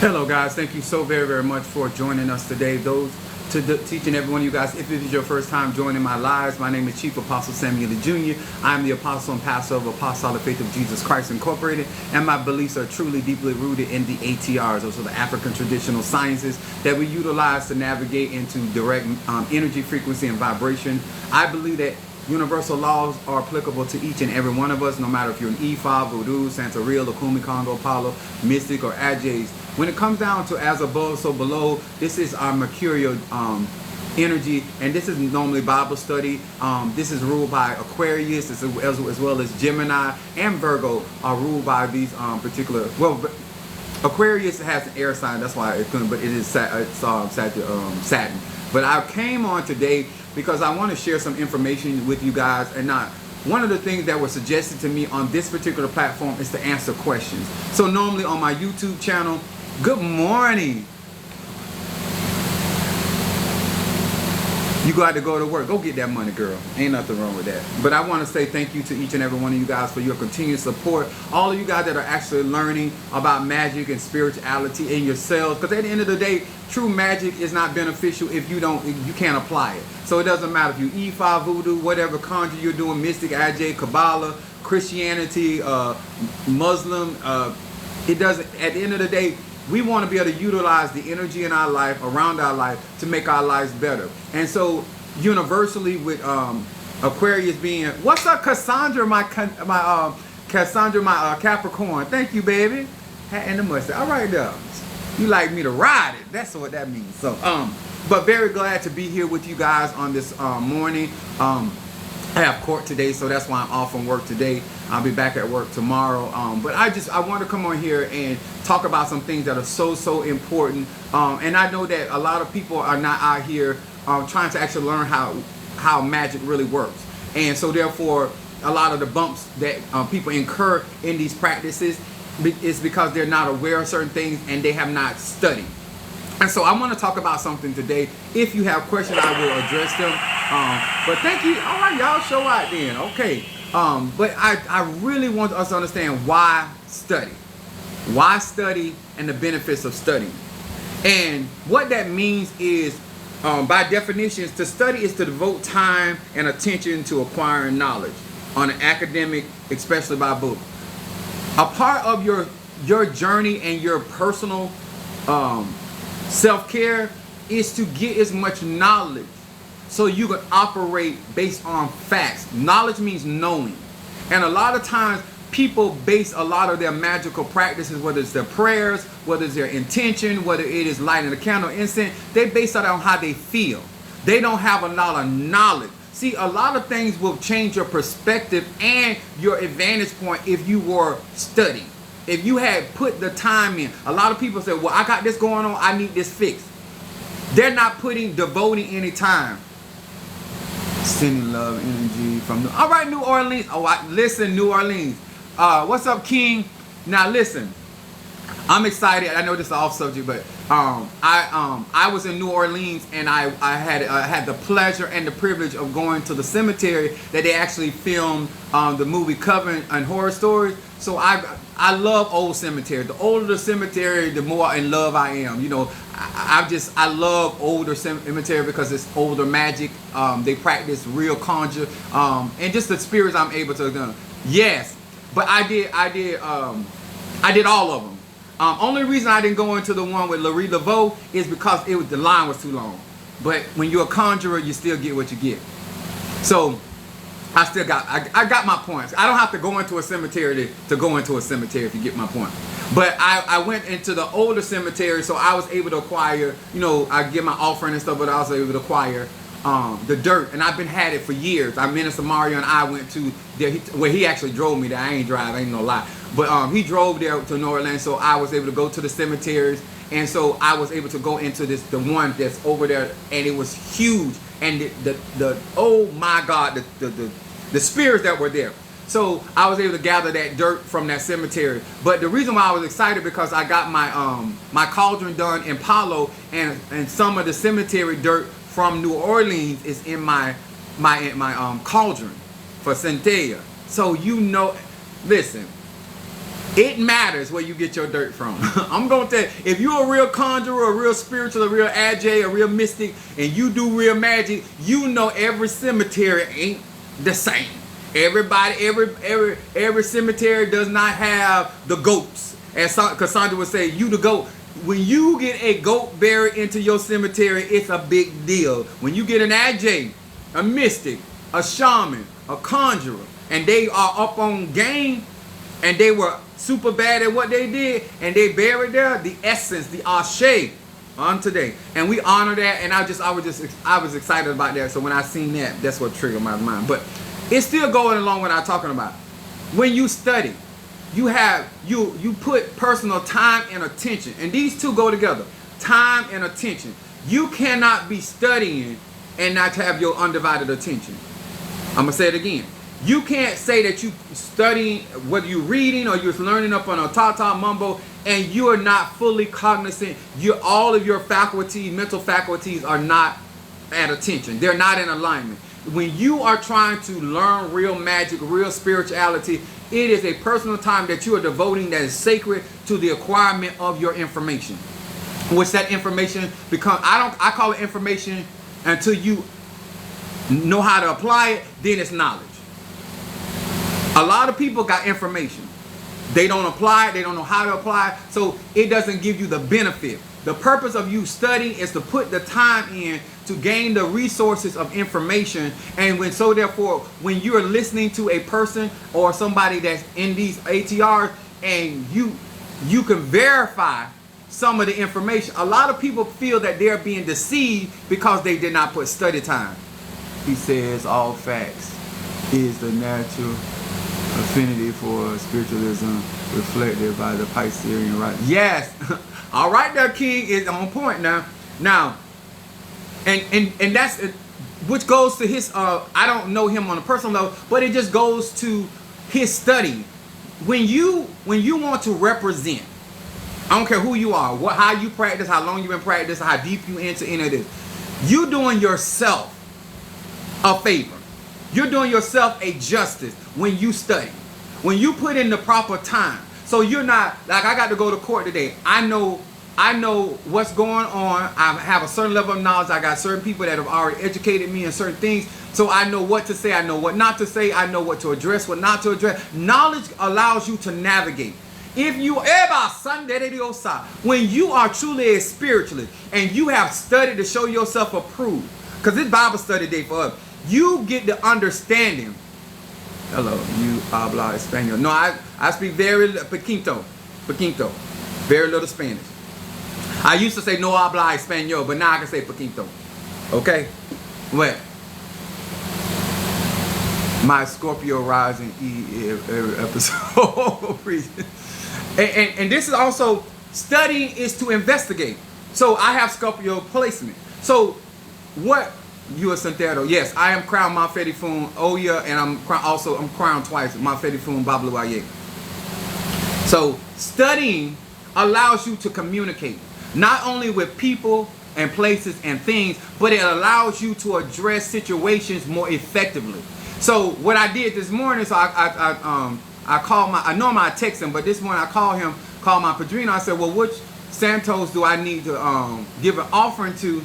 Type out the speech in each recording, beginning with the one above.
Hello guys, thank you so very much for joining us today. Those teaching every one of you guys, if this is your first time joining my lives, my name is Chief Apostle Samuel Jr. I'm the apostle and pastor of Apostolic Faith of Jesus Christ Incorporated, and my beliefs are truly deeply rooted in the ATRs, those are the African traditional sciences that we utilize to navigate into direct energy, frequency, and vibration. I believe that universal laws are applicable to each and every one of us, no matter if you're an Ifa, Voodoo, Santeria, Lukumi, Congo, Palo, Mystic, or Ajays. When it comes down to as above, so below, this is our mercurial energy, and this is normally Bible study. This is ruled by Aquarius, as well as Gemini and Virgo are ruled by these particular. Well, Aquarius has an air sign, that's why it couldn't. But it is Saturn. But I came on today because I want to share some information with you guys, and not. One of the things that was suggested to me on this particular platform is to answer questions. So normally on my YouTube channel, good morning. You got to go to work. Go get that money, girl. Ain't nothing wrong with that. But I want to say thank you to each and every one of you guys for your continued support. All of you guys that are actually learning about magic and spirituality in yourselves. Because at the end of the day, true magic is not beneficial if you can't apply it. So it doesn't matter if you Ifa, Voodoo, whatever conjure you're doing, Mystic, Ajay, Kabbalah, Christianity, Muslim. It doesn't. At the end of the day, we want to be able to utilize the energy in our life, around our life, to make our lives better. And so, universally, with Aquarius being, what's up, Cassandra, my Capricorn? Thank you, baby. Hat and the mustache. All right, there. You like me to ride it? That's what that means. So, but very glad to be here with you guys on this morning. I have court today, so that's why I'm off from work today. I'll be back at work tomorrow. But I want to come on here and talk about some things that are so important. And I know that a lot of people are not out here trying to actually learn how magic really works. And so therefore, a lot of the bumps that people incur in these practices is because they're not aware of certain things and they have not studied. And so I want to talk about something today. If you have questions, I will address them. But thank you. All right, y'all show out then. Okay. But I really want us to understand why study. Why study and the benefits of studying. And what that means is, by definition, to study is to devote time and attention to acquiring knowledge on an academic, especially by book. A part of your journey and your personal self-care is to get as much knowledge so you can operate based on facts. Knowledge means knowing. And a lot of times people base a lot of their magical practices, whether it's their prayers, whether it's their intention, whether it is lighting a candle, incense, they base it on how they feel. They don't have a lot of knowledge. See, a lot of things will change your perspective and your advantage point if you were studying. If you had put the time in. A lot of people say, well, I got this going on, I need this fixed. They're not devoting any time. Sending love, energy from all right, New Orleans. Listen, New Orleans. What's up, King? Now listen, I'm excited. I know this is off subject, but I was in New Orleans, and I had the pleasure and the privilege of going to the cemetery that they actually filmed the movie Coven and Horror Stories. So I love old cemetery. The older the cemetery, the more in love I am. You know, I love older cemetery because it's older magic. They practice real conjure, and just the spirits I'm able to do. Yes, but I did all of them. Only reason I didn't go into the one with Laurie Laveau is because the line was too long. But when you're a conjurer, you still get what you get. So I got my points. I don't have to go into a cemetery to go into a cemetery, if you get my point. But I went into the older cemetery, so I was able to acquire, I get my offering and stuff, but I was able to acquire the dirt. And I've had it for years. Minister Mario and I went to there, where he actually drove me there. I ain't drive, ain't no lie. But he drove there to New Orleans, so I was able to go to the cemeteries. And so I was able to go into the one that's over there, and it was huge. And the oh my God, the spirits that were there. So I was able to gather that dirt from that cemetery. But the reason why I was excited because I got my cauldron done in Palo, and some of the cemetery dirt from New Orleans is in my cauldron for Centella. So listen, It matters where you get your dirt from. I'm going to tell you, if you're a real conjurer, a real spiritual, a real AJ, a real mystic, and you do real magic, you know every cemetery ain't the same. Everybody, every cemetery does not have the goats. As Cassandra would say, you the goat. When you get a goat buried into your cemetery, it's a big deal. When you get an AJ, a mystic, a shaman, a conjurer, and they are up on game, and they were super bad at what they did, and they buried there, the essence, the ashe on today. And we honor that, and I was excited about that. So when I seen that, that's what triggered my mind. But it's still going along with what I'm talking about. When you study, you put personal time and attention, and these two go together. Time and attention. You cannot be studying and not have your undivided attention. I'm gonna say it again. You can't say that you studying, whether you're reading or you're learning up on a Tata Mumbo, and you are not fully cognizant. All of your faculties, mental faculties, are not at attention. They're not in alignment. When you are trying to learn real magic, real spirituality, it is a personal time that you are devoting that is sacred to the acquirement of your information. Which that information becomes, I call it information until you know how to apply it, then it's knowledge. A lot of people got information. They don't apply it. They don't know how to apply it. So it doesn't give you the benefit. The purpose of you studying is to put the time in to gain the resources of information. And therefore, when you're listening to a person or somebody that's in these ATRs, and you can verify some of the information. A lot of people feel that they're being deceived because they did not put study time. He says all facts is the natural affinity for spiritualism reflected by the Piscean right. Yes. All right, there, King is on point now. Now, and that's which goes to his. I don't know him on a personal level, but it just goes to his study. When you want to represent, I don't care who you are, how you practice, how long you've been practicing, how deep you into any of this. You doing yourself a favor. You're doing yourself a justice when you study. When you put in the proper time. So you're not, like I got to go to court today. I know what's going on. I have a certain level of knowledge. I got certain people that have already educated me in certain things. So I know what to say. I know what not to say. I know what to address, what not to address. Knowledge allows you to navigate. If you when you are truly a spiritualist and you have studied to show yourself approved, because this Bible study day for us, you get the understanding. Hello, you habla español. No, I speak very poquito, very little Spanish. I used to say no habla español, but now I can say poquito. Okay? Well, my Scorpio rising every episode. and this is also, studying is to investigate. So I have Scorpio placement. So what? You are Santero. Yes, I am crowned Mafedi Fun Oya, and I'm crowned twice Mafedi Fun Babluaye. So studying allows you to communicate not only with people and places and things, but it allows you to address situations more effectively. So what I did this morning, so I called I normally I text him, but this morning I called my Padrino. I said, well, which Santos do I need to give an offering to?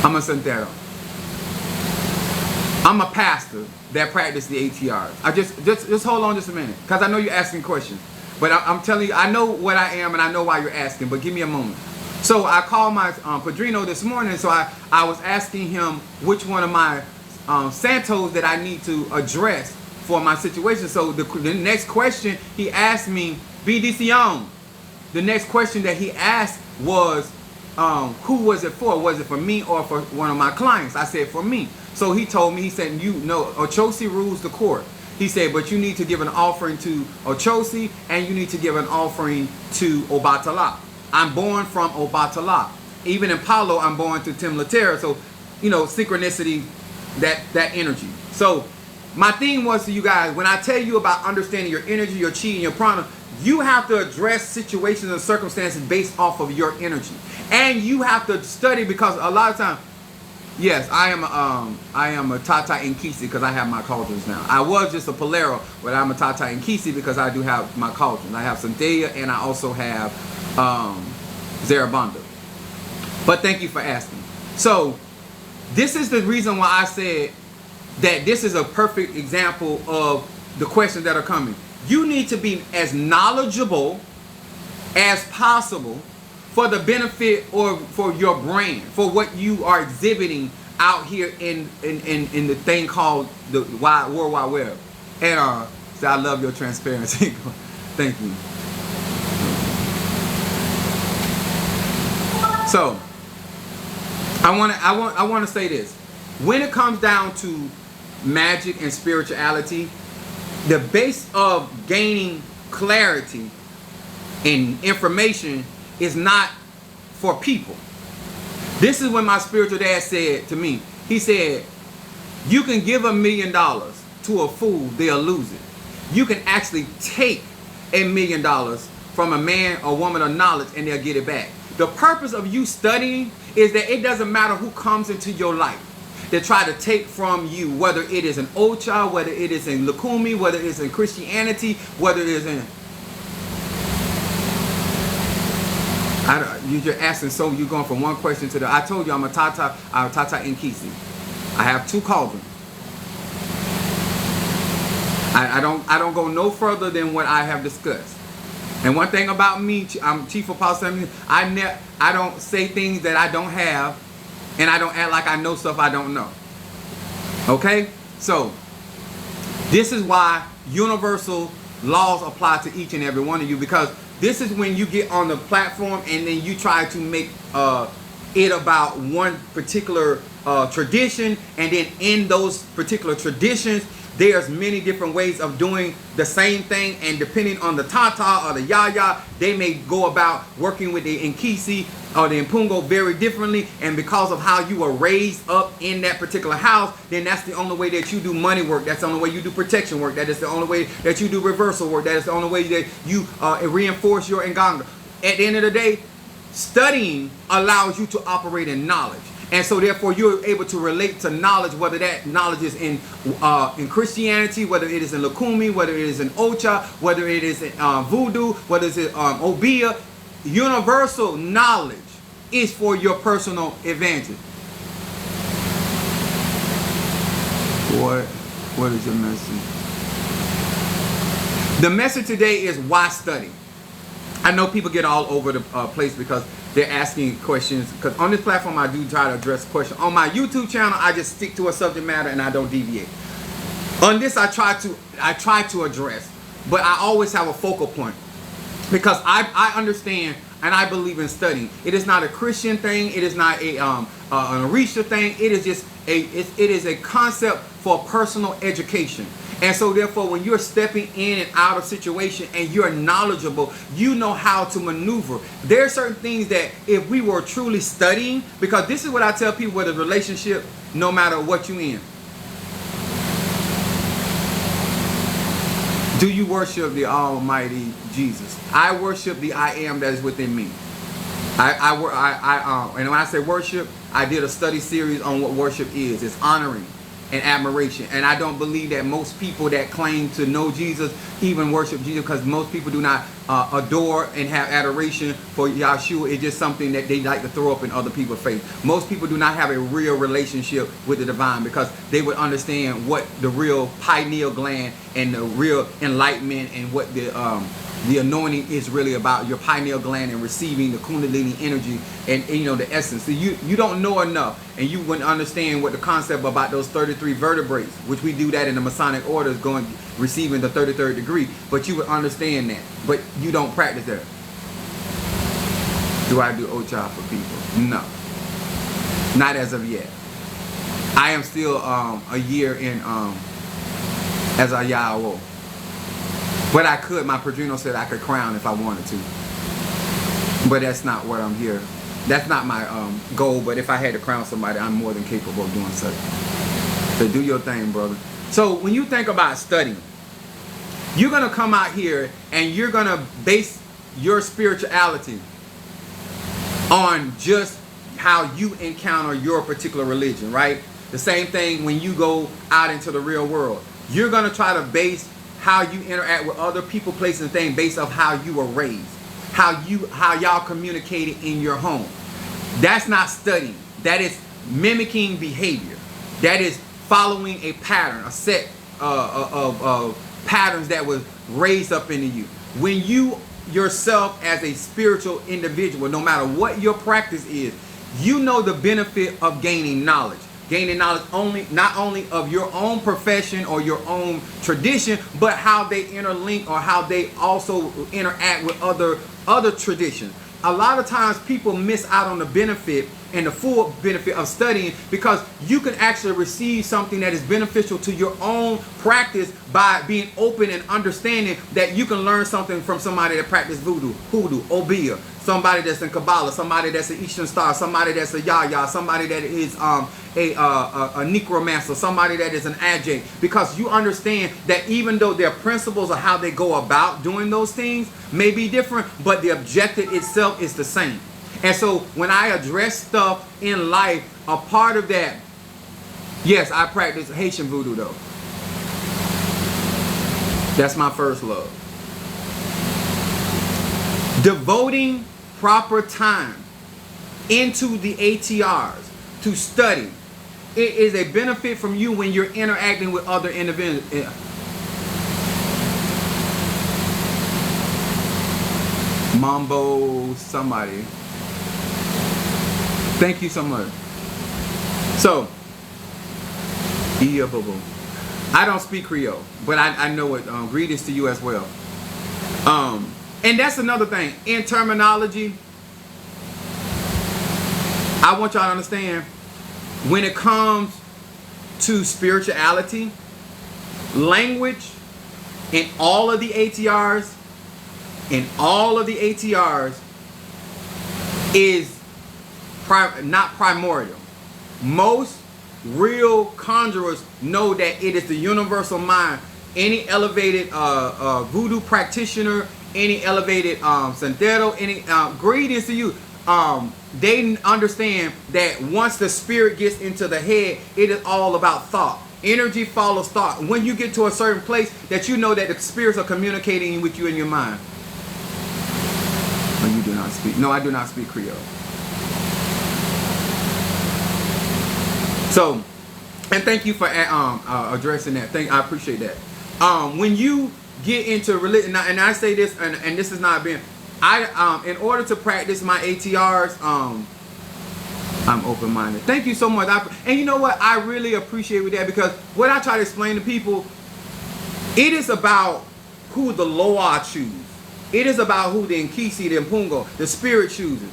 I'm a Santero. I'm a pastor that practices the ATRs. I just hold on just a minute, because I know you're asking questions. But I'm telling you, I know what I am and I know why you're asking, but give me a moment. So I called my Padrino this morning, so I was asking him which one of my Santos that I need to address for my situation. So the next question he asked me, BDCon. The next question that he asked was, who was it for? Was it for me or for one of my clients? I said, for me. So he told me, he said, you know, Ochosi rules the court. He said, but you need to give an offering to Ochosi and you need to give an offering to Obatala. I'm born from Obatala. Even in Palo, I'm born to Timlaterra. So, you know, synchronicity, that energy. So my thing was to you guys, when I tell you about understanding your energy, your chi, and your prana, you have to address situations and circumstances based off of your energy. And you have to study, because a lot of times, Yes, I am a Tata Nkisi because I have my cauldrons now. I was just a Polero, but I'm a Tata Nkisi because I do have my cauldrons. I have Santeya and I also have Zarabanda. But thank you for asking. So this is the reason why I said that this is a perfect example of the questions that are coming. You need to be as knowledgeable as possible for the benefit or for your brand, for what you are exhibiting out here in the thing called the World Wide Web. And so I love your transparency. Thank you. So I want to say this. When it comes down to magic and spirituality, the base of gaining clarity and information is not for people. This is when my spiritual dad said to me, he said, you can give $1 million to a fool, they'll lose it. You can actually take $1 million from a man or woman of knowledge and they'll get it back. The purpose of you studying is that it doesn't matter who comes into your life that try to take from you, whether it is in Ocha, whether it is in Lukumi, whether it is in Christianity, whether it is in... You're just asking, so you're going from one question to the... I told you I'm a Tata Nkisi. I have 2 cauldrons. I don't go no further than what I have discussed. And one thing about me, I'm Chief Apostle, I don't say things that I don't have, and I don't act like I know stuff I don't know. Okay? So, this is why universal laws apply to each and every one of you, because this is when you get on the platform and then you try to make it about one particular tradition, and then in those particular traditions, there's many different ways of doing the same thing, and depending on the Tata or the Yaya, they may go about working with the Nkisi or the Mpungo very differently, and because of how you were raised up in that particular house, then that's the only way that you do money work, that's the only way you do protection work, that is the only way that you do reversal work, that is the only way that you reinforce your Nganga. At the end of the day, studying allows you to operate in knowledge. And so therefore you're able to relate to knowledge, whether that knowledge is in Christianity, whether it is in Lukumi, whether it is in Ocha, whether it is in Voodoo, whether it's in Obia. Universal knowledge is for your personal advantage. What is your message? The message today is why study. I know people get all over the place because they're asking questions, because on this platform I do try to address questions. On my YouTube channel, I just stick to a subject matter and I don't deviate. On this, I try to address, but I always have a focal point, because I understand and I believe in studying. It is not a Christian thing. It is not a an Orisha thing. It is just it is a concept for personal education. And so therefore, when you're stepping in and out of situation and you're knowledgeable, you know how to maneuver. There are certain things that if we were truly studying, because this is what I tell people with a relationship, no matter what you in. Do you worship the Almighty Jesus? I worship the I Am that is within me. And when I say worship, I did a study series on what worship is. It's honoring and admiration. And I don't believe that most people that claim to know Jesus even worship Jesus, because most people do not adore and have adoration for Yahshua. It's just something that they like to throw up in other people's face. Most people do not have a real relationship with the divine, because they would understand what the real pineal gland and the real enlightenment and what the anointing is really about, your pineal gland and receiving the Kundalini energy and you know, the essence. So you don't know enough, and you wouldn't understand what the concept about those 33 vertebrae, which we do that in the Masonic orders, receiving the 33rd degree, but you would understand that, but you don't practice that. Do I do Ocha for people? No, not as of yet. I am still a year in as a Yahweh. But I could, my Padrino said I could crown if I wanted to. But that's not what I'm here. That's not my goal, but if I had to crown somebody, I'm more than capable of doing such. So do your thing, brother. So when you think about studying, you're going to come out here and you're going to base your spirituality on just how you encounter your particular religion, right? The same thing when you go out into the real world. You're going to try to base how you interact with other people, places, and things based off how you were raised, how y'all communicated in your home. That's not studying. That is mimicking behavior. That is following a pattern, a set of patterns that was raised up into you. When you yourself as a spiritual individual, no matter what your practice is, you know the benefit of gaining knowledge. Gaining knowledge not only of your own profession or your own tradition, but how they interlink or how they also interact with other traditions. A lot of times people miss out on the benefit and the full benefit of studying, because you can actually receive something that is beneficial to your own practice by being open and understanding that you can learn something from somebody that practices voodoo, hoodoo, obeah, somebody that's in Kabbalah, somebody that's an Eastern Star, somebody that's a Yaya, somebody that is a necromancer, somebody that is an adjunct, because you understand that even though their principles of how they go about doing those things may be different, but the objective itself is the same. And so when I address stuff in life, a part of that, yes, I practice Haitian voodoo though. That's my first love. Devoting proper time into the ATRs to study, it is a benefit from you when you're interacting with other individuals. Mambo somebody. Thank you so much. So, I don't speak Creole, but I know it. Greetings to you as well. And that's another thing. In terminology, I want y'all to understand, when it comes to spirituality, language in all of the ATRs, is not primordial. Most real conjurers know that it is the universal mind. Any elevated voodoo practitioner, any elevated santero, any greetings to you. They understand that once the spirit gets into the head, it is all about thought. Energy follows thought. When you get to a certain place, that you know that the spirits are communicating with you in your mind. Oh, you do not speak. No, I do not speak Creole. So, and thank you for addressing that. I appreciate that. When you get into religion, and I say this, and this is not being, in order to practice my ATRs, I'm open-minded. Thank you so much. And you know what? I really appreciate with that, because what I try to explain to people, it is about who the Loa choose. It is about who the Nkisi, the Mpungo, the spirit chooses.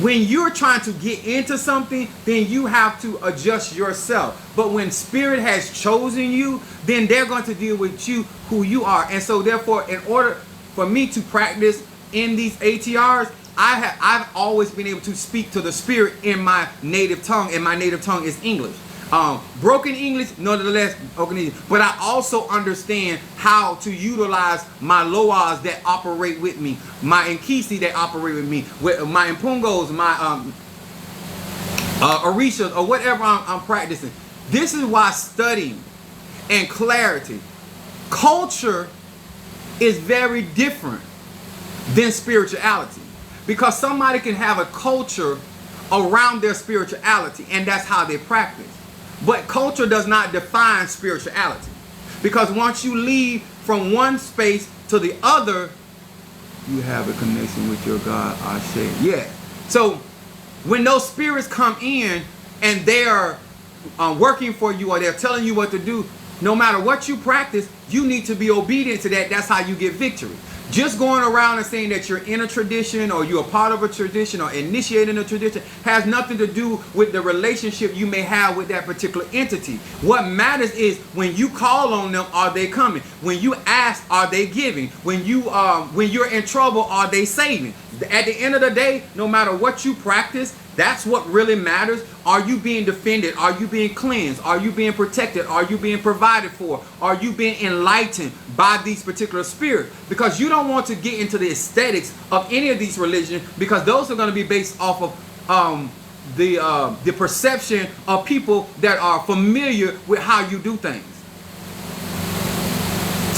When you're trying to get into something, then you have to adjust yourself. But when spirit has chosen you, then they're going to deal with you who you are. And so therefore, in order for me to practice in these ATRs, I've always been able to speak to the spirit in my native tongue, and my native tongue is English. Broken English, nonetheless, but I also understand how to utilize my Loas that operate with me, my Nkisi that operate with me, with my Mpungos, my Orishas, or whatever I'm practicing. This is why studying and clarity, culture is very different than spirituality, because somebody can have a culture around their spirituality, and that's how they practice. But culture does not define spirituality, because once you leave from one space to the other, you have a connection with your God, Ashe. Yeah. So when those spirits come in and they are working for you, or they're telling you what to do, no matter what you practice, you need to be obedient to that. That's how you get victory. Just going around and saying that you're in a tradition, or you're a part of a tradition, or initiating a tradition, has nothing to do with the relationship you may have with that particular entity. What matters is when you call on them, are they coming? When you ask, are they giving? When you're in trouble, are they saving? At the end of the day, no matter what you practice, that's what really matters. Are you being defended? Are you being cleansed? Are you being protected? Are you being provided for? Are you being enlightened by these particular spirits? Because you don't want to get into the aesthetics of any of these religions, because those are going to be based off of the perception of people that are familiar with how you do things.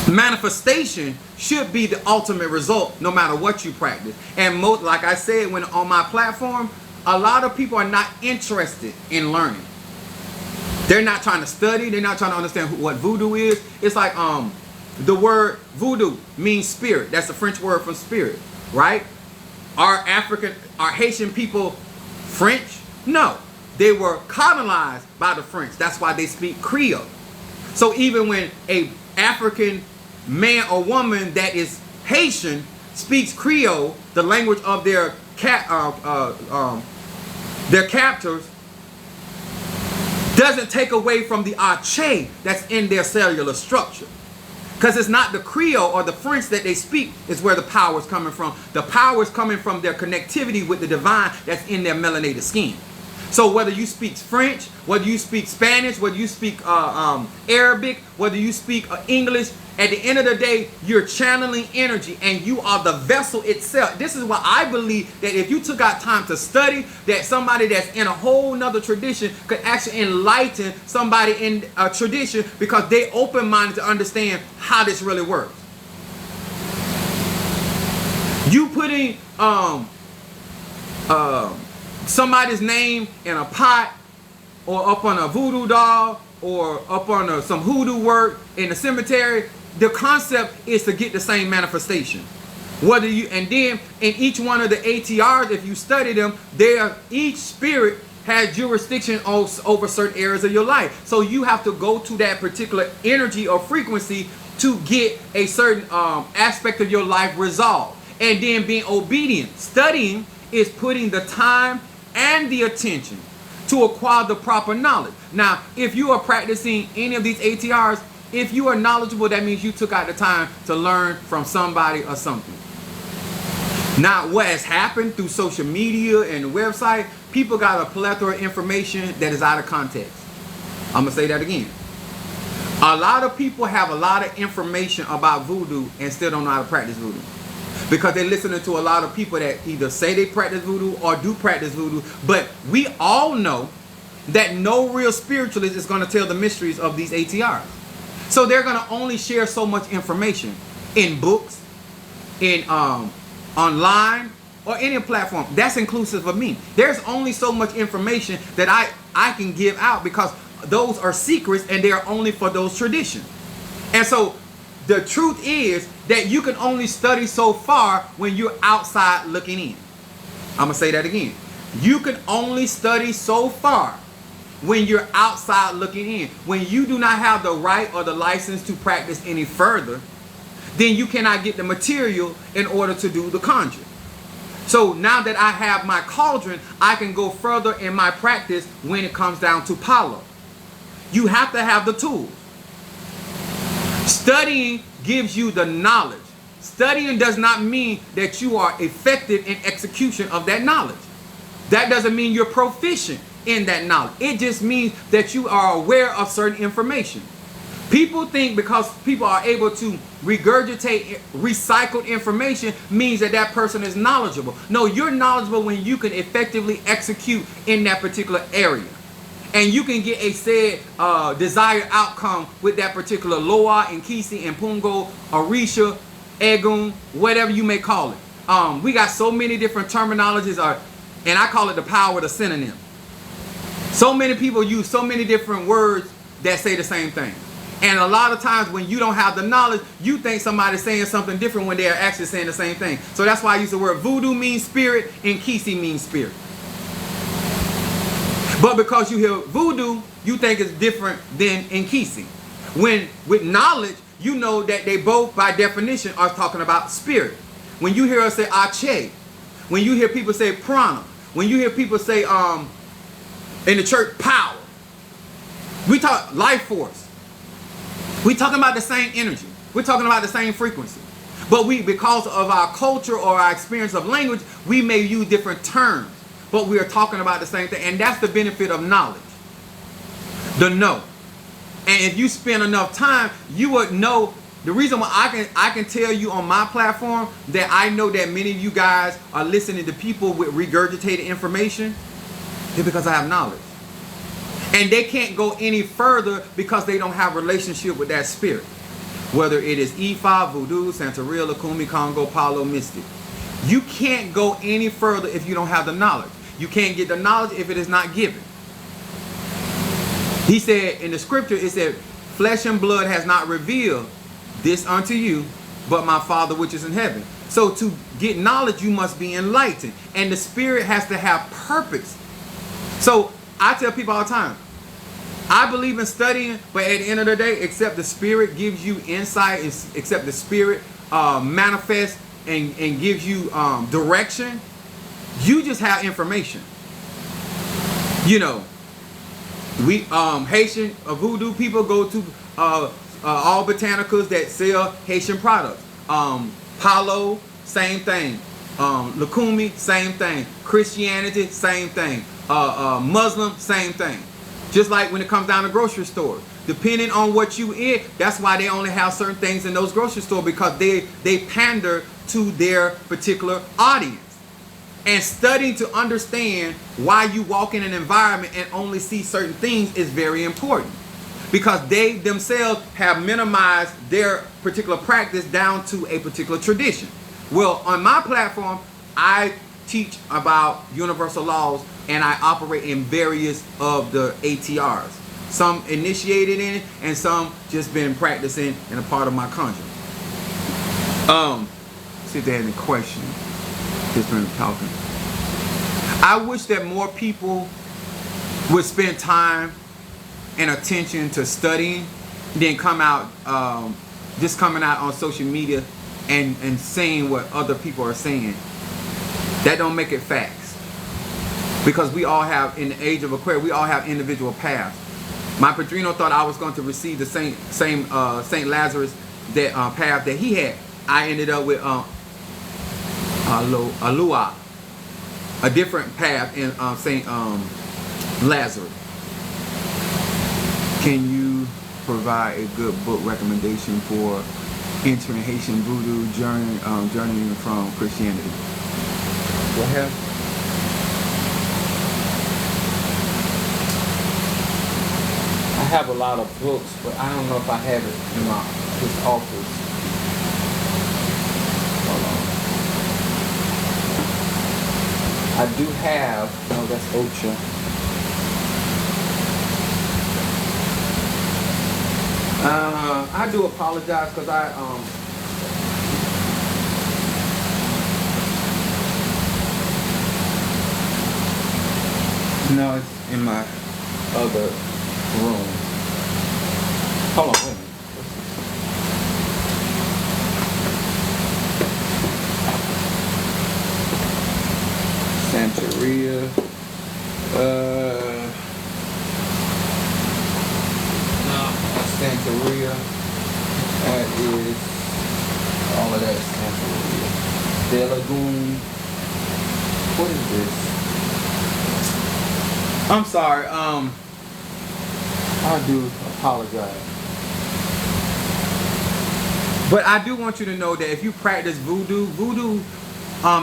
Manifestation should be the ultimate result no matter what you practice. And most, like I said, when on my platform, a lot of people are not interested in learning. They're not trying to study. They're not trying to understand what voodoo is. It's like the word voodoo means spirit. That's the French word for spirit, right? Are Haitian people French? No. They were colonized by the French. That's why they speak Creole. So even when a African man or woman that is Haitian speaks Creole, the language of their captors, doesn't take away from the Ache that's in their cellular structure. Because it's not the Creole or the French that they speak is where the power is coming from. The power is coming from their connectivity with the divine that's in their melanated skin. So whether you speak French, whether you speak Spanish, whether you speak Arabic, whether you speak English, at the end of the day, you're channeling energy and you are the vessel itself. This is why I believe that if you took out time to study, that somebody that's in a whole nother tradition could actually enlighten somebody in a tradition because they open-minded to understand how this really works. You putting somebody's name in a pot or up on a voodoo doll or up on some hoodoo work in the cemetery, the concept is to get the same manifestation. And then in each one of the ATRs, if you study them, each spirit has jurisdiction over certain areas of your life. So you have to go to that particular energy or frequency to get a certain aspect of your life resolved. And then being obedient. Studying is putting the time and the attention to acquire the proper knowledge. Now, if you are practicing any of these ATRs, if you are knowledgeable, that means you took out the time to learn from somebody or something. Now, what has happened through social media and the website, people got a plethora of information that is out of context. I'm going to say that again. A lot of people have a lot of information about voodoo and still don't know how to practice voodoo. Because they're listening to a lot of people that either say they practice voodoo or do practice voodoo. But we all know that no real spiritualist is going to tell the mysteries of these ATRs. So they're going to only share so much information in books, in online, or any platform. That's inclusive of me. There's only so much information that I can give out because those are secrets and they are only for those traditions. And so the truth is that you can only study so far when you're outside looking in. I'm going to say that again. You can only study so far when you're outside looking in. When you do not have the right or the license to practice any further, then you cannot get the material in order to do the conjure. So now that I have my cauldron, I can go further in my practice when it comes down to palo. You have to have the tools. Studying gives you the knowledge. Studying does not mean that you are effective in execution of that knowledge. That doesn't mean you're proficient in that knowledge. It just means that you are aware of certain information. People think because people are able to regurgitate recycled information means that that person is knowledgeable. No, you're knowledgeable when you can effectively execute in that particular area. And you can get a said desired outcome with that particular Loa and Kisi and Pungo, Orisha, Egun, whatever you may call it. We got so many different terminologies, and I call it the power of the synonym. So many people use so many different words that say the same thing. And a lot of times when you don't have the knowledge, you think somebody's saying something different when they are actually saying the same thing. So that's why I use the word voodoo means spirit and Kisi means spirit. But because you hear voodoo, you think it's different than Nkisi. When with knowledge, you know that they both, by definition, are talking about spirit. When you hear us say Ache, when you hear people say prana, when you hear people say in the church power, we talk life force. We talking about the same energy. We're talking about the same frequency. But because of our culture or our experience of language, we may use different terms. But we are talking about the same thing. And that's the benefit of knowledge. The know. And if you spend enough time, you would know. The reason why I can tell you on my platform that I know that many of you guys are listening to people with regurgitated information It's because I have knowledge. And they can't go any further because they don't have a relationship with that spirit. Whether it is Ifa, Voodoo, Santeria, Lukumi, Congo, Palo, Mystic. You can't go any further if you don't have the knowledge. You can't get the knowledge if it is not given. He said in the scripture, it said, flesh and blood has not revealed this unto you, but my Father which is in heaven. So to get knowledge, you must be enlightened. And the spirit has to have purpose. So I tell people all the time, I believe in studying, but at the end of the day, except the spirit gives you insight, except the spirit manifests and gives you direction, you just have information. You know, we Haitian voodoo people go to all botanicals that sell Haitian products. Palo, same thing. Lukumi, same thing. Christianity, same thing. Muslim, same thing. Just like when it comes down to grocery stores. Depending on what you eat, that's why they only have certain things in those grocery stores, because they pander to their particular audience. And studying to understand why you walk in an environment and only see certain things is very important. Because they themselves have minimized their particular practice down to a particular tradition. Well, on my platform, I teach about universal laws, and I operate in various of the ATRs. Some initiated in it, and some just been practicing in a part of my conjure. See if they have any questions. Just been talking. I wish that more people would spend time and attention to studying, then come out, just coming out on social media and saying what other people are saying. That don't make it facts. Because we all have, in the age of Aquarius, we all have individual paths. My padrino thought I was going to receive the same Saint Lazarus path that he had. I ended up with Alua, a different path in Saint Lazarus. Can you provide a good book recommendation for entering Haitian voodoo, journeying from Christianity? Go ahead. I have a lot of books, but I don't know if I have it in this office. Hold on. I do have, no, that's Ocha. I do apologize because no, it's in my other room. Hold on, wait a minute. Santeria. Santeria. That is all of that is Santeria. De Lagoon. What is this? I'm sorry. I do apologize. But I do want you to know that if you practice voodoo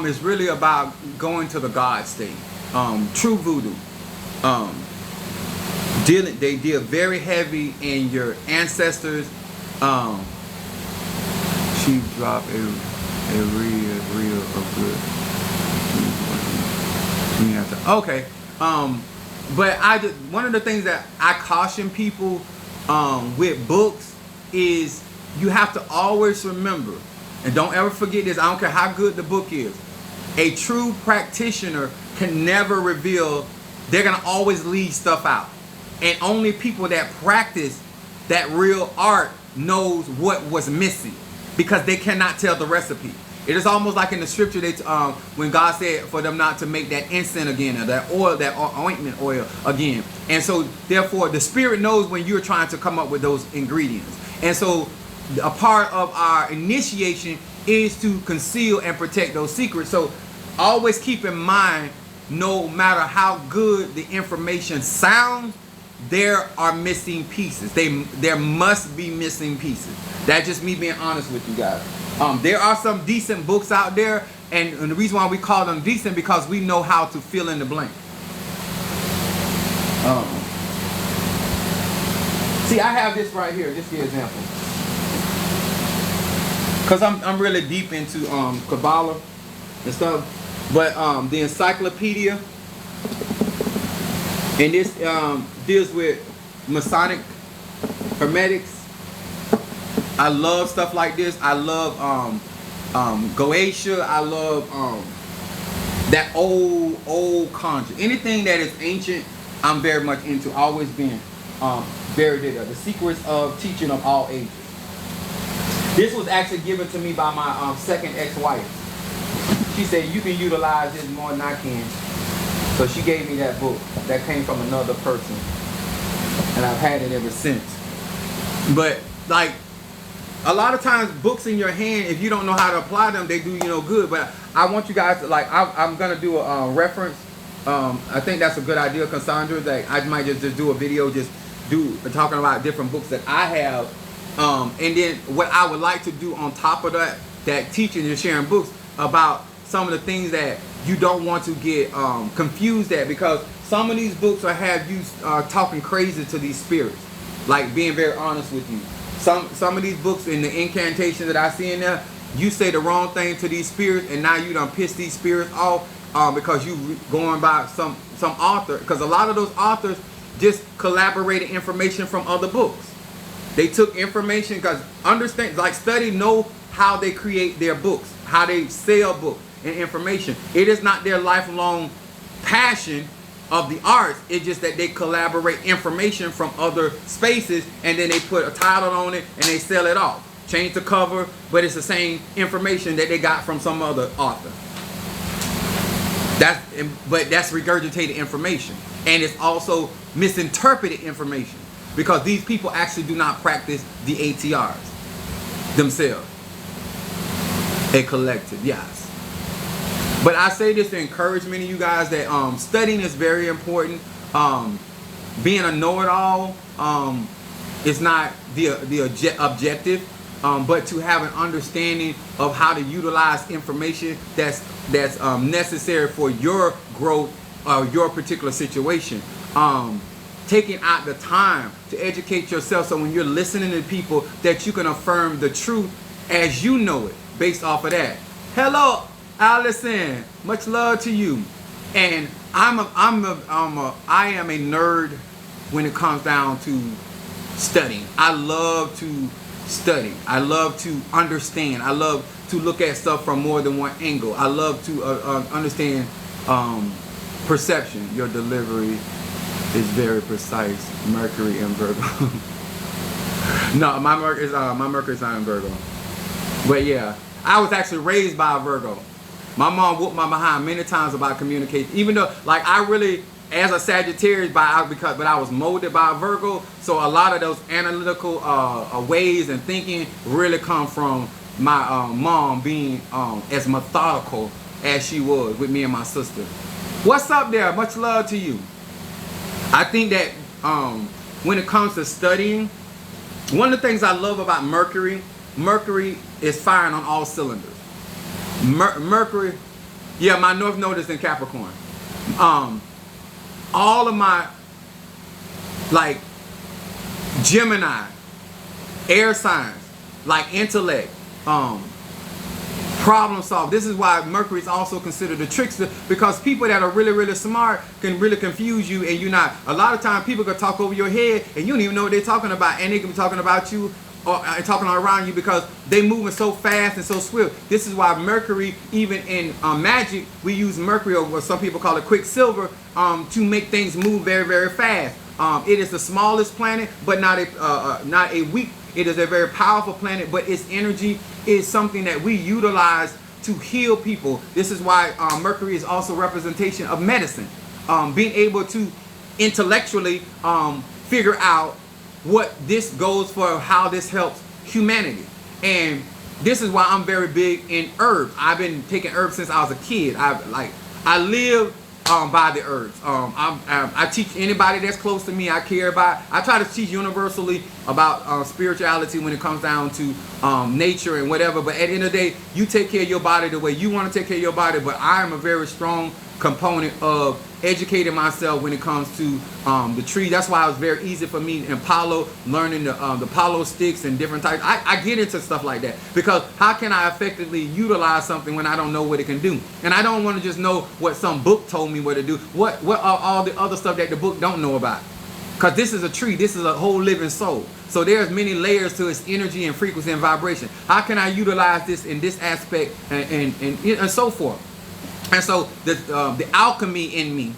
is really about going to the God state. True voodoo. They deal very heavy in your ancestors. She dropped a real of good. Okay. But one of the things that I caution people with books is you have to always remember, and don't ever forget this, I don't care how good the book is, a true practitioner can never reveal, they're going to always leave stuff out. And only people that practice that real art knows what was missing, because they cannot tell the recipe. It is almost like in the scripture when God said for them not to make that incense again, or that oil, that ointment oil again. And so therefore the spirit knows when you're trying to come up with those ingredients. And so a part of our initiation is to conceal and protect those secrets. So always keep in mind, no matter how good the information sounds, there are missing pieces. There must be missing pieces. That's just me being honest with you guys. There are some decent books out there, and the reason why we call them decent because we know how to fill in the blank. Um, see, I have this right here. Just the example. Cause I'm really deep into Kabbalah and stuff, but the encyclopedia, and this deals with Masonic Hermetics. I love stuff like this. I love Goetia. I love that old conjure. Anything that is ancient, I'm very much into. Always been very big of the secrets of teaching of all ages. This was actually given to me by my second ex-wife. She said, you can utilize this more than I can. So she gave me that book that came from another person. And I've had it ever since. But like, a lot of times books in your hand, if you don't know how to apply them, they do you no good. But I want you guys to, like, I'm going to do a reference. I think that's a good idea, Cassandra, that I might just do a video talking about different books that I have. And then what I would like to do on top of that teaching and sharing books about some of the things that you don't want to get confused at, because some of these books will have you talking crazy to these spirits, like being very honest with you. Some of these books in the incantation that I see in there, you say the wrong thing to these spirits, and now you done piss these spirits off because you going by some author, because a lot of those authors just collaborated information from other books. They took information, because understand, like, study, know how they create their books, how they sell books and information. It is not their lifelong passion of the arts. It's just that they collaborate information from other spaces, and then they put a title on it and they sell it off. Change the cover, but it's the same information that they got from some other author. But that's regurgitated information, and it's also misinterpreted information, because these people actually do not practice the ATRs themselves. A collective, yes. But I say this to encourage many of you guys that studying is very important. Being a know-it-all is not the objective, but to have an understanding of how to utilize information that's necessary for your growth or your particular situation. Taking out the time to educate yourself, so when you're listening to people, that you can affirm the truth as you know it, based off of that. Hello, Allison. Much love to you. And I am a nerd when it comes down to studying. I love to study. I love to understand. I love to look at stuff from more than one angle. I love to understand perception. Your delivery is very precise. Mercury and Virgo. No, my Mercury's not in Virgo. But yeah, I was actually raised by a Virgo. My mom whooped my behind many times about communication. Even though, like, I really, as a Sagittarius, but I was molded by a Virgo. So a lot of those analytical ways and thinking really come from my mom being as methodical as she was with me and my sister. What's up there? Much love to you. I think that when it comes to studying, one of the things I love about Mercury is firing on all cylinders. Mercury, yeah, my North Node is in Capricorn. All of my, like, Gemini, air signs, like intellect, problem solve. This is why Mercury is also considered a trickster, because people that are really, really smart can really confuse you, and you're not. A lot of times people can talk over your head and you don't even know what they're talking about, and they can be talking about you or talking around you because they moving so fast and so swift. This is why Mercury, even in magic, we use Mercury, or what some people call it Quicksilver, to make things move very, very fast. It is the smallest planet, but not a weak. It is a very powerful planet, but its energy is something that we utilize to heal people. This is why Mercury is also representation of medicine. Being able to intellectually figure out what this goes for, how this helps humanity. And this is why I'm very big in herbs. I've been taking herbs since I was a kid. I live by the herbs. I teach anybody that's close to me, I care about. I try to teach universally about spirituality when it comes down to nature and whatever. But at the end of the day, you take care of your body the way you want to take care of your body. But I am a very strong component of educating myself when it comes to the tree. That's why it was very easy for me in Palo, learning the Palo sticks and different types. I get into stuff like that because how can I effectively utilize something when I don't know what it can do? And I don't want to just know what some book told me what to do. What are all the other stuff that the book don't know about? Because this is a tree. This is a whole living soul. So there's many layers to its energy and frequency and vibration. How can I utilize this in this aspect and so forth? And so the alchemy in me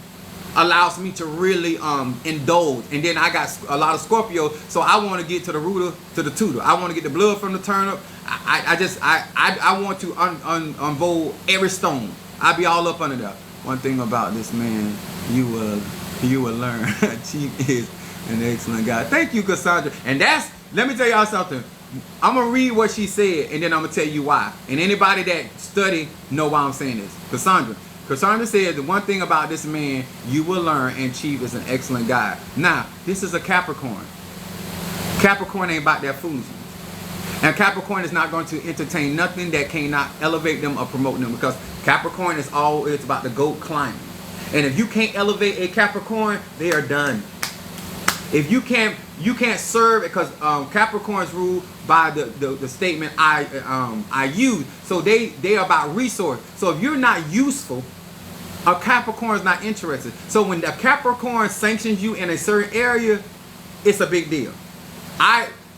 allows me to really indulge. And then I got a lot of Scorpio, so I want to get to the rooter, to the tutor. I want to get the blood from the turnip. I want to unfold every stone. I be all up under there. One thing about this man, you will learn. Chief is an excellent guy. Thank you, Cassandra. And let me tell y'all something. I'm going to read what she said, and then I'm going to tell you why. And anybody that study know why I'm saying this. Cassandra said the one thing about this man, you will learn, and Chief is an excellent guy. Now, this is a Capricorn. Capricorn ain't about that foolishness. And Capricorn is not going to entertain nothing that cannot elevate them or promote them, because Capricorn is it's about the goat climbing. And if you can't elevate a Capricorn, they are done. If you can't serve, because Capricorns rule by the statement I use. So they are about resource. So if you're not useful, a Capricorn is not interested. So when the Capricorn sanctions you in a certain area, it's a big deal.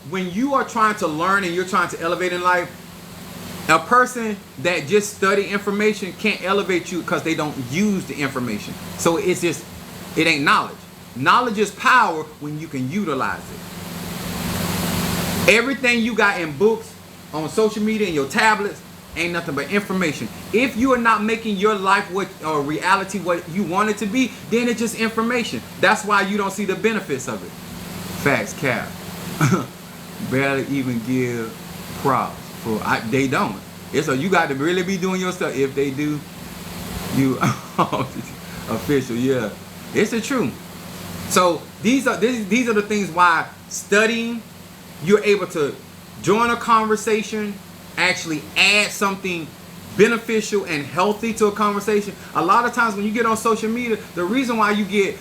When you are trying to learn and you're trying to elevate in life, a person that just study information can't elevate you because they don't use the information. So it ain't knowledge. Knowledge is power when you can utilize it. Everything you got in books, on social media, and your tablets, ain't nothing but information. If you are not making your life or reality what you want it to be, then it's just information. That's why you don't see the benefits of it. Facts, Cap. Barely even give props for they don't. You got to really be doing your stuff. If they do, you official. Yeah, it's the truth. So these are the things why studying, you're able to join a conversation, actually add something beneficial and healthy to a conversation. A lot of times when you get on social media, the reason why you get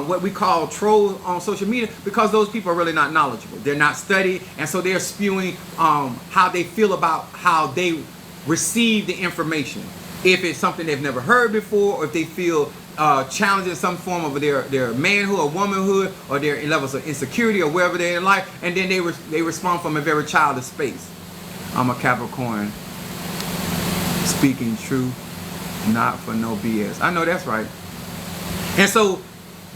what we call trolls on social media, because those people are really not knowledgeable. They're not studied, and so they're spewing how they feel about how they receive the information. If it's something they've never heard before, or if they feel challenging some form of their manhood or womanhood, or their levels of insecurity, or wherever they're in life, and then they respond from a very childish space. I'm a Capricorn, speaking truth, not for no BS. I know that's right. And so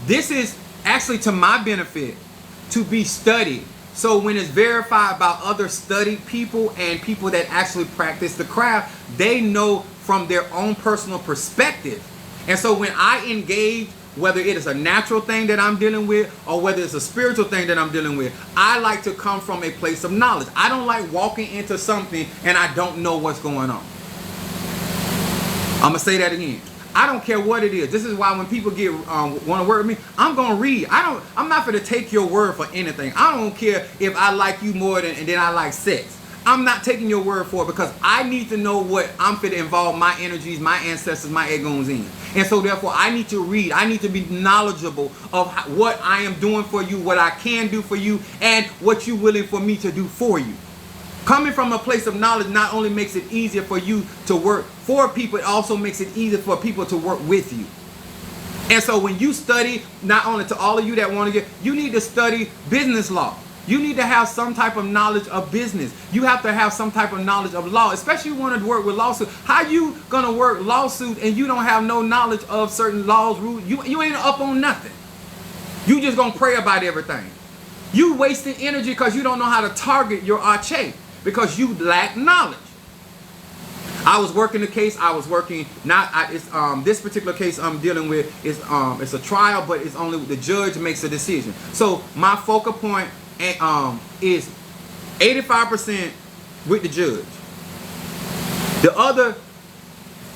this is actually to my benefit to be studied. So when it's verified by other studied people and people that actually practice the craft, they know from their own personal perspective. And so when I engage, whether it is a natural thing that I'm dealing with or whether it's a spiritual thing that I'm dealing with, I like to come from a place of knowledge. I don't like walking into something and I don't know what's going on. I'm going to say that again. I don't care what it is. This is why when people want to work with me, I'm going to read. I'm not going to take your word for anything. I don't care if I like you more than I like sex. I'm not taking your word for it, because I need to know what I'm fit to involve my energies, my ancestors, my egoons in. And so therefore I need to read. I need to be knowledgeable of what I am doing for you, what I can do for you, and what you're willing for me to do for you. Coming from a place of knowledge not only makes it easier for you to work for people, it also makes it easier for people to work with you. And so when you study, not only to all of you that want to you need to study business law. You need to have some type of knowledge of business. You have to have some type of knowledge of law, especially if you want to work with lawsuit. How you gonna work lawsuit and you don't have no knowledge of certain laws, rules? You ain't up on nothing. You just gonna pray about everything. You wasting energy because you don't know how to target your arche, because you lack knowledge. I was working the case. This particular case I'm dealing with is it's a trial, but it's only the judge makes a decision. So my focal point is 85% with the judge. The other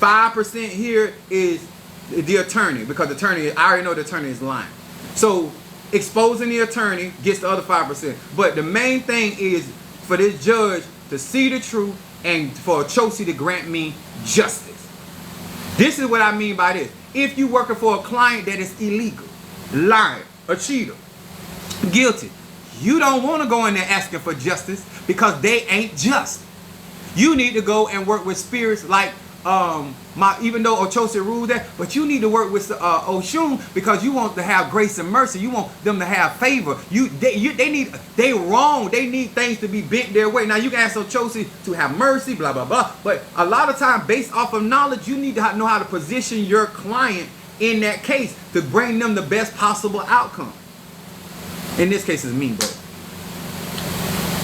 5% here is the attorney, because the attorney, I already know the attorney is lying. So exposing the attorney gets the other 5%. But the main thing is for this judge to see the truth and for Chosi to grant me justice. This is what I mean by this. if you working for a client that is illegal, lying, a cheater, guilty, you don't want to go in there asking for justice because they ain't just. You need to go and work with spirits like even though Ochosi ruled that, but you need to work with Oshun because you want to have grace and mercy. You want them to have favor. They wrong. They need things to be bent their way. Now you can ask Ochosi to have mercy, blah blah blah. But a lot of time, based off of knowledge, you need to know how to position your client in that case to bring them the best possible outcome. In this case, it's me,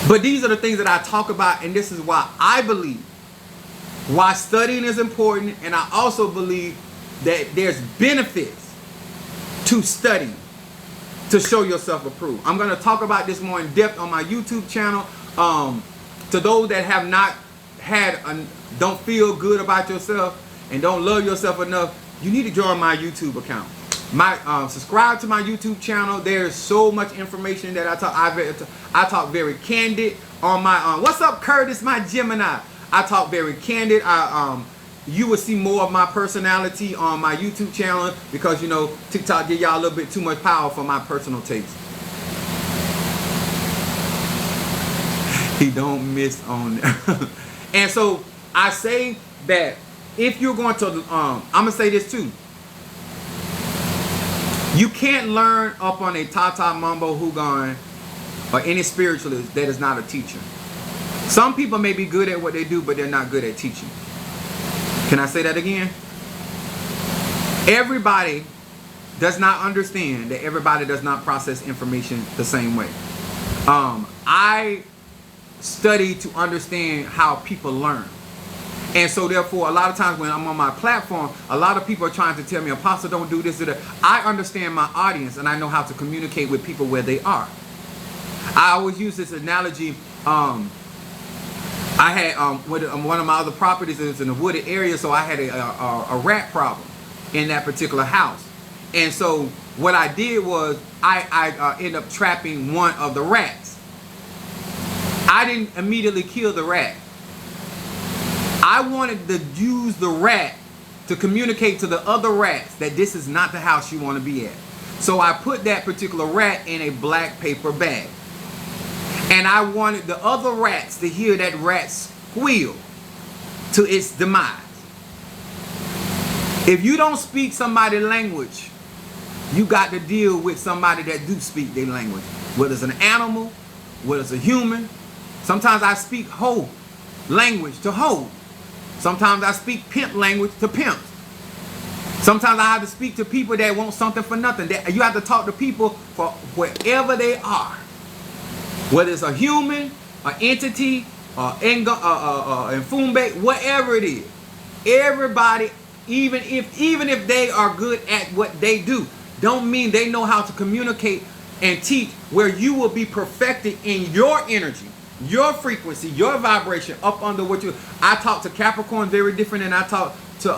but these are the things that I talk about, and this is why I believe why studying is important, and I also believe that there's benefits to studying to show yourself approved. I'm going to talk about this more in depth on my YouTube channel. To those that have not don't feel good about yourself and don't love yourself enough, you need to join my YouTube account. Subscribe to my YouTube channel. There's so much information that I talk very candid on my what's up, Curtis, my Gemini. I talk very candid. You will see more of my personality on my YouTube channel because, you know, TikTok give y'all a little bit too much power for my personal taste. He don't miss on that. And so I say that if you're going to, I'm going to say this too. You can't learn up on a Tata Mambo Hugan or any spiritualist that is not a teacher. Some people may be good at what they do, but they're not good at teaching. Can I say that again? Everybody does not understand that everybody does not process information the same way. I study to understand how people learn. And so therefore, a lot of times when I'm on my platform, a lot of people are trying to tell me, Apostle, don't do this or that. I understand my audience and I know how to communicate with people where they are. I always use this analogy. I had with one of my other properties, it was in a wooded area, so I had a rat problem in that particular house. And so what I did was I ended up trapping one of the rats. I didn't immediately kill the rat. I wanted to use the rat to communicate to the other rats that this is not the house you want to be at. So I put that particular rat in a black paper bag. And I wanted the other rats to hear that rat squeal to its demise. If you don't speak somebody's language, you got to deal with somebody that do speak their language. Whether it's an animal, whether it's a human. Sometimes I speak hoe language to hoe. Sometimes I speak pimp language to pimps. Sometimes I have to speak to people that want something for nothing. You have to talk to people for wherever they are. Whether it's a human, an entity, Mfumbe, whatever it is. Everybody, even if they are good at what they do, don't mean they know how to communicate and teach where you will be perfected in your energy, your frequency, your vibration up under what you. I talk to Capricorns very different than I talk to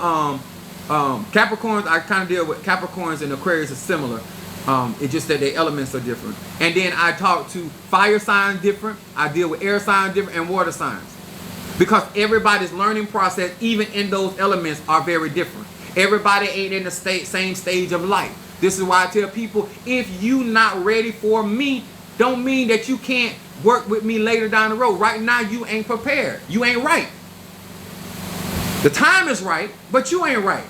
Capricorns. I kind of deal with Capricorns and Aquarius are similar. It's just that the elements are different. And then I talk to fire signs different. I deal with air signs different and water signs. Because everybody's learning process, even in those elements, are very different. Everybody ain't in the same stage of life. This is why I tell people, if you not ready for me, don't mean that you can't work with me later down the road. Right now, you ain't prepared. You ain't right. The time is right, but you ain't right.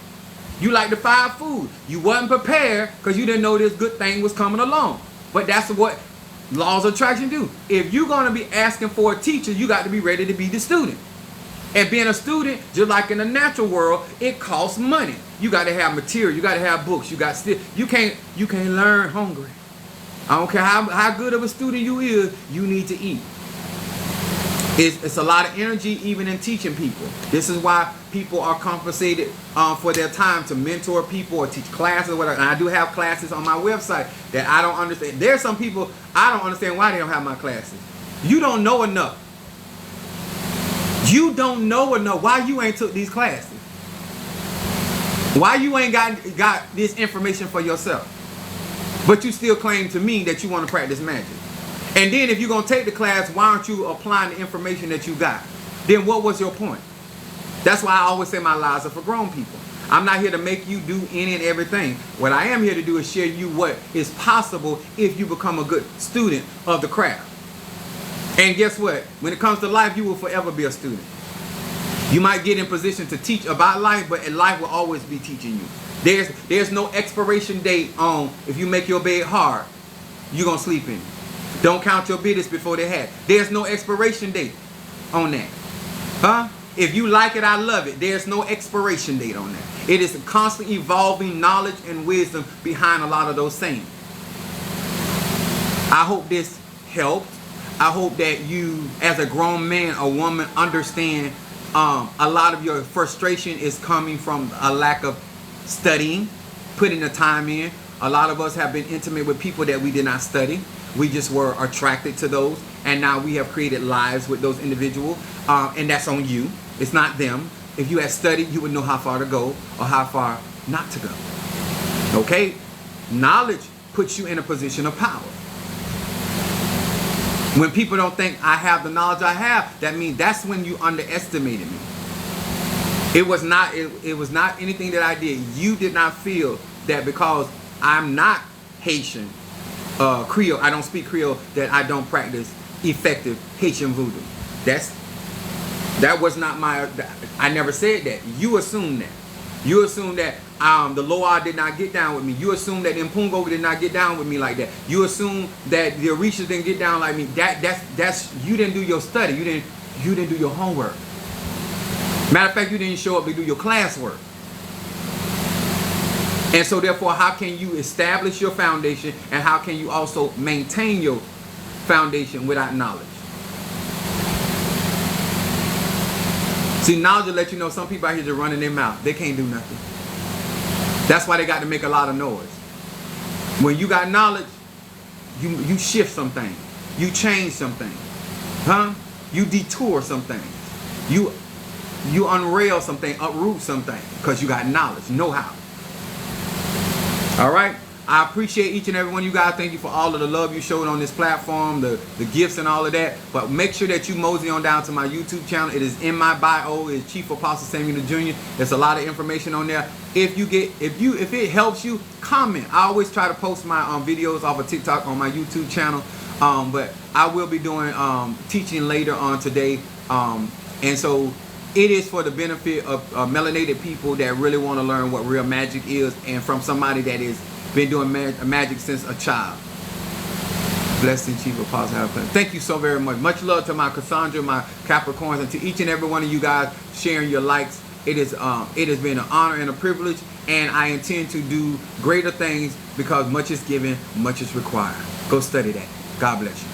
You like the 5 food. You wasn't prepared because you didn't know this good thing was coming along. But that's what laws of attraction do. If you're going to be asking for a teacher, you got to be ready to be the student. And being a student, just like in the natural world, it costs money. You got to have material. You got to have books. You can't learn hungry. I don't care how good of a student you is, you need to eat. It's a lot of energy even in teaching people. This is why people are compensated for their time to mentor people or teach classes or whatever. And I do have classes on my website that I don't understand. There's some people, I don't understand why they don't have my classes. You don't know enough. You don't know enough. Why you ain't took these classes? Why you ain't got this information for yourself? But you still claim to me that you want to practice magic. And then if you're going to take the class, why aren't you applying the information that you got? Then what was your point? That's why I always say my lies are for grown people. I'm not here to make you do any and everything. What I am here to do is share you what is possible if you become a good student of the craft. And guess what? When it comes to life, you will forever be a student. You might get in position to teach about life, but life will always be teaching you. There's no expiration date on if you make your bed hard, you're going to sleep in it. Don't count your business before they have. There's no expiration date on that. Huh? If you like it, I love it. There's no expiration date on that. It is constantly evolving knowledge and wisdom behind a lot of those things. I hope this helped. I hope that you, as a grown man or woman, understand a lot of your frustration is coming from a lack of studying, putting the time in. A lot of us have been intimate with people that we did not study. We just were attracted to those, and now we have created lives with those individuals, and that's on you. It's not them. If you had studied, you would know how far to go or how far not to go. Okay? Knowledge puts you in a position of power. When people don't think I have the knowledge I have, that means that's when you underestimated me. It was not anything that I did. You did not feel that because I'm not Haitian, Creole, I don't speak Creole, that I don't practice effective Haitian voodoo. That was not my, I never said that. You assumed that. You assumed that the Loa did not get down with me. You assume that Mpungo did not get down with me like that. You assume that the Orishas didn't get down like me. That's you didn't do your study. You didn't do your homework. Matter of fact, you didn't show up to do your classwork. And so therefore, how can you establish your foundation, and how can you also maintain your foundation without knowledge? See, knowledge will let you know some people out here just running their mouth. They can't do nothing. That's why they got to make a lot of noise. When you got knowledge, you shift some things. You change some things. Huh? You detour some things. You unrail something, uproot something, because you got knowledge, know-how. All right? I appreciate each and every one of you guys. Thank you for all of the love you showed on this platform, the gifts and all of that. But make sure that you mosey on down to my YouTube channel. It is in my bio. It's Chief Apostle Samuel Jr. There's a lot of information on there. If it helps you, comment. I always try to post my videos off of TikTok on my YouTube channel. But I will be doing teaching later on today. And so it is for the benefit of melanated people that really want to learn what real magic is, and from somebody that is been doing magic since a child. Blessed Chief Apostle. Thank you so very much. Much love to my Cassandra, my Capricorns, and to each and every one of you guys sharing your likes. It has been an honor and a privilege, and I intend to do greater things because much is given, much is required. Go study that. God bless you.